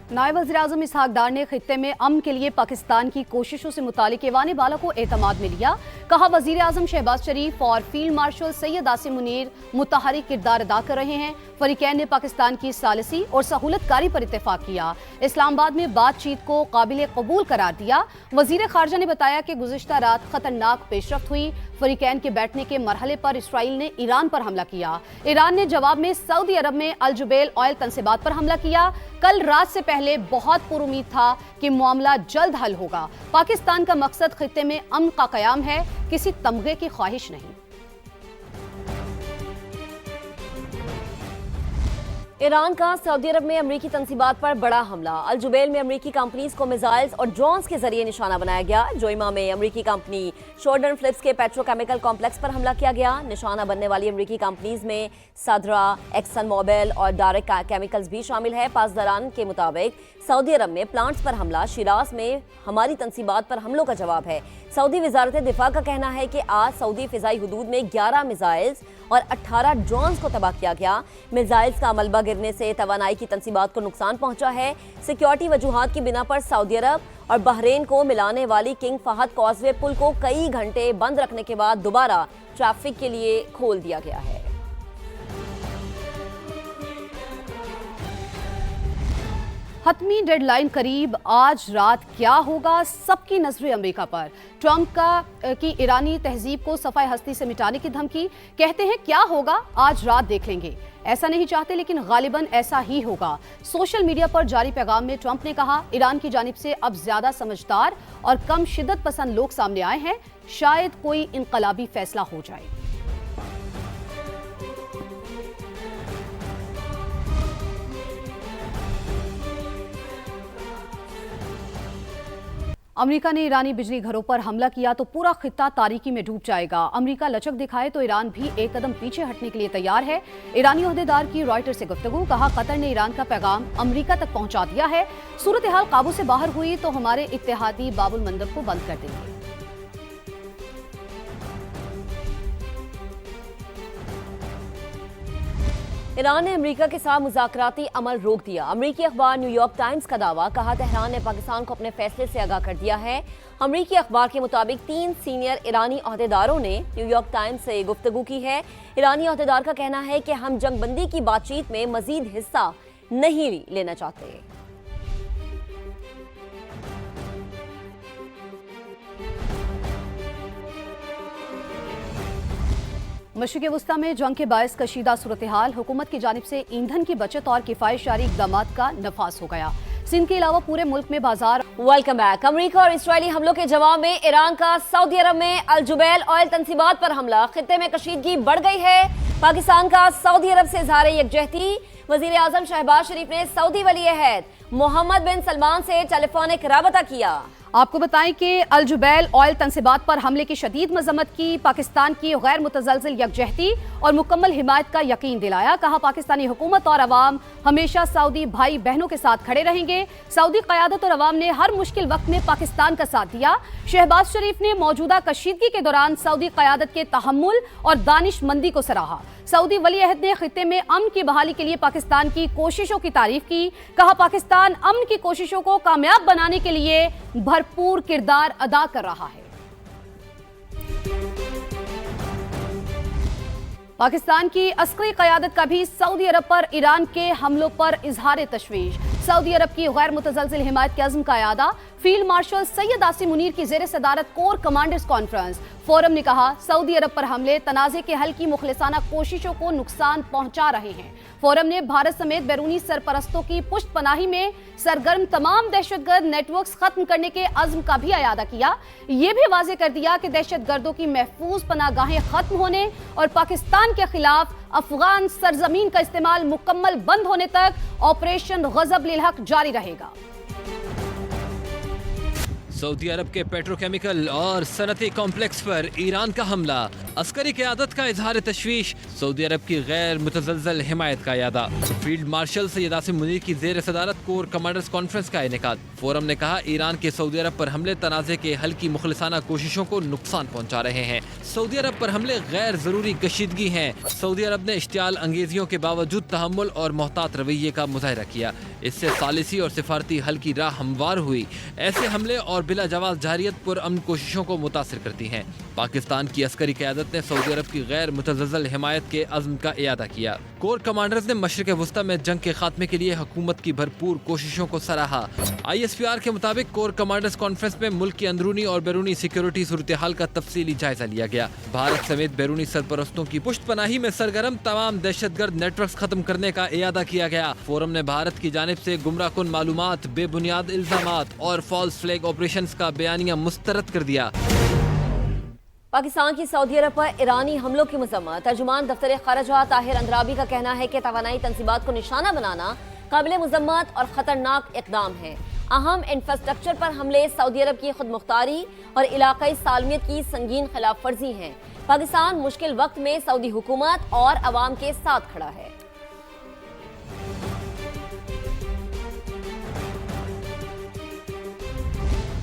नायब वज़ीर-ए-आज़म इसहाक डार ने खित्ते में अमन के लिए पाकिस्तान की कोशिशों से मुतालिक ऐवान बाला को एतमाद में लिया। कहा वज़ीर-ए-आज़म शहबाज शरीफ और फील्ड मार्शल सैयद आसिम मुनीर मुतहरिक किरदार अदा कर रहे हैं। फरीकैन ने पाकिस्तान की सालिसी और सहूलतकारी पर इत्तेफाक किया। इस्लामाबाद में बातचीत को काबिल कबूल करार दिया। वज़ीर खारजा ने बताया कि गुज़िश्ता रात खतरनाक पेशरफ्त हुई। फरीकैन के बैठने के मरहले पर इसराइल ने ईरान पर हमला किया। ईरान ने जवाब में सऊदी अरब में अल जुबैल ऑयल तनसीबात पर हमला किया। कल रात से पहले बहुत पुरुमीद था कि मामला जल्द हल होगा। पाकिस्तान का मकसद खित्ते में अमन का क़याम है, किसी तमगे की ख्वाहिश नहीं। ईरान का सऊदी अरब में अमरीकी तनसीबात पर बड़ा हमला। अल जुबैल में अमरीकी कंपनीज को मिसाइल्स और ड्रोन्स के जरिए निशाना बनाया गया। जोइमा में अमरीकी कंपनी शोर्डन फिलिप्स के पेट्रोकेमिकल कॉम्प्लेक्स पर हमला किया गया। निशाना बनने वाली अमरीकी कंपनीज में सादरा, एक्सन मोबिल और डायरेक्ट केमिकल्स भी शामिल है। पासदारान के मुताबिक सऊदी अरब में प्लांट्स पर हमला शिराज में हमारी तनसीबात पर हमलों का जवाब है। सऊदी वजारत दिफा का कहना है कि आज सऊदी फिजाई हुदूद में 11 मिसाइल्स और 18 ड्रोन्स को तबाह किया गया। मिसाइल्स का मलबा गिरने से तवानाई की तनसीबात को नुकसान पहुंचा है। सिक्योरिटी वजूहात की बिना पर सऊदी अरब और बहरीन को मिलाने वाली किंग फहद कॉजवे पुल को कई घंटे बंद रखने के बाद दोबारा ट्रैफिक के लिए खोल दिया गया है। हतमी डेडलाइन करीब, आज रात क्या होगा, सबकी नजरें अमेरिका पर। ट्रंप की ईरानी तहजीब को सफाई हस्ती से मिटाने की धमकी। कहते हैं क्या होगा आज रात देख लेंगे। ऐसा नहीं चाहते लेकिन गालिबन ऐसा ही होगा। सोशल मीडिया पर जारी पैगाम में ट्रंप ने कहा, ईरान की जानिब से अब ज्यादा समझदार और कम शिद्दत पसंद लोग सामने आए हैं। शायद कोई इनकलाबी फैसला हो जाए। अमेरिका ने ईरानी बिजली घरों पर हमला किया तो पूरा खित्ता तारीकी में डूब जाएगा। अमेरिका लचक दिखाए तो ईरान भी एक कदम पीछे हटने के लिए तैयार है। ईरानी ओहदेदार की रॉयटर से गुफ्तगू। कहा, कतर ने ईरान का पैगाम अमेरिका तक पहुंचा दिया है। सूरत हाल काबू से बाहर हुई तो हमारे इत्तेहादी बाबुल मंदब को बंद कर देंगे। ईरान ने अमेरिका के साथ मुज़ाकराती अमल रोक दिया। अमेरिकी अखबार न्यूयॉर्क टाइम्स का दावा। कहा, तेहरान ने पाकिस्तान को अपने फैसले से आगाह कर दिया है। अमेरिकी अखबार के मुताबिक 3 सीनियर ईरानी ओहदेदारों ने न्यूयॉर्क टाइम्स से गुफ्तगू की है। ईरानी ओहदेदार का कहना है कि हम जंगबंदी की बातचीत में मजीद हिस्सा नहीं लेना चाहते। मशरिक़ वस्ता में जंग के बायस कशीदा सूरत हाल। हुकूमत की जानिब से ईंधन की बचत और किफायतशारी इक़दामात का नफाज हो गया। सिंध के अलावा पूरे मुल्क में बाजार। Welcome back. अमेरिका और इसराइली हमलों के जवाब में ईरान का सऊदी अरब में अल जुबैल ऑयल तनसीबात पर हमला। खित्ते में कशीदगी बढ़ गई है। पाकिस्तान का सऊदी अरब से इज़हार यकजहती। वज़ीर-ए-आज़म शहबाज शरीफ ने सऊदी वली अहद मोहम्मद बिन सलमान से टेलीफोनिक राबता किया। आपको बताएं कि अल जुबैल ऑयल तनसीबात पर हमले की शदीद मजम्मत की। पाकिस्तान की गैर मुतज़लज़िल यकजहती और मुकम्मल हिमायत का यकीन दिलाया। कहा, पाकिस्तानी हुकूमत और अवाम हमेशा सऊदी भाई बहनों के साथ खड़े रहेंगे। सऊदी क़यादत और अवाम ने हर मुश्किल वक्त में पाकिस्तान का साथ दिया। शहबाज शरीफ ने मौजूदा कशीदगी के दौरान सऊदी क़यादत के तहम्मुल और दानिशमंदी को सराहा। सऊदी वली अहद ने खित्ते में अमन की बहाली के लिए पाकिस्तान की कोशिशों की तारीफ की। कहा, पाकिस्तान अमन की कोशिशों को कामयाब बनाने के लिए भरपूर किरदार अदा कर रहा है। पाकिस्तान की अस्करी क़यादत का भी सऊदी अरब पर ईरान के हमलों पर इजहार तशवीश। सऊदी अरब की गैर मुतज़लज़िल हिमायत के अज़्म का अयादा। फील्ड मार्शल सैयद आसिम मुनीर की ज़ेर सदारत कोर कमांडर्स कॉन्फ्रेंस। फोरम ने कहा, सऊदी अरब पर हमले तनाज़े के हल की मुखलिसाना कोशिशों को नुकसान पहुंचा रहे हैं। फोरम ने भारत समेत बैरूनी सरपरस्तों की पुष्ट पनाही में सरगर्म तमाम दहशतगर्द नेटवर्क्स खत्म करने के अज़्म का भी अयादा किया। ये भी वाज़े कर दिया कि दहशतगर्दों की महफूज पनागाहें खत्म होने और पाकिस्तान के खिलाफ अफगान सरजमीन का इस्तेमाल मुकम्मल बंद होने तक ऑपरेशन गज़ब लिल हक जारी रहेगा। सऊदी अरब के पेट्रोकेमिकल और सनती कॉम्प्लेक्स पर ईरान का हमला। अस्करी क़यादत का इजहार तशवीश। सऊदी अरब की गैर मुतज़लज़िल हिमायत का अयादा। फील्ड मार्शल सैयद आसिम मुनीर की ज़ेर सदारत कोर कमांडर्स कॉन्फ्रेंस का इनेकाद। फोरम ने कहा, ईरान के सऊदी अरब पर हमले तनाज़े के हल की मुखलिसाना कोशिशों को नुकसान पहुंचा रहे हैं। सऊदी अरब पर हमले गैर जरूरी कशीदगी हैं। सऊदी अरब ने इश्तियाल अंगेजियों के बावजूद तहम्मुल और मोहतात रवैये का मुजाहरा किया। इससे सालिसी और सिफारती हल की राह हमवार हुई। ऐसे हमले और बिला जवाब जारियत पुरअमन कोशिशों को मुतासिर करती हैं। पाकिस्तान की अस्करी क़यादत ने सऊदी अरब की गैर मुतज़्ज़ल हिमायत के अज़्म का इयादा किया। कोर कमांडर्स ने मशरिक़ वस्ता में जंग के खात्मे के लिए हुकूमत की भरपूर कोशिशों को सराहा। ISPR के मुताबिक कोर कमांडर्स कॉन्फ्रेंस में मुल्क की अंदरूनी और बैरूनी सिक्योरिटी सूरत हाल का तफसीली जायजा लिया गया। भारत समेत बैरूनी सरपरस्तों की पुष्टपनाही में सरगर्म तमाम दहशतगर्द नेटवर्क खत्म करने का इयादा किया गया। फोरम ने भारत की जानिब से गुमराह कुन मालूमात, बेबुनियाद इल्जामात और फॉल्स फ्लैग ऑपरेशंस का बयानिया मुस्तरद कर दिया। पाकिस्तान की सऊदी अरब पर ईरानी हमलों की मजम्मत। तर्जुमान दफ्तर खारजा ताहिर अंद्राबी का कहना है कि तवानाई तंसीबात को निशाना बनाना काबिल मजम्मत और खतरनाक इकदाम है। अहम इंफ्रास्ट्रक्चर पर हमले सऊदी अरब की खुद मुख्तारी और इलाकाई सालमियत की संगीन खिलाफ वर्जी हैं। पाकिस्तान मुश्किल वक्त में सऊदी हुकूमत और अवाम के साथ खड़ा है।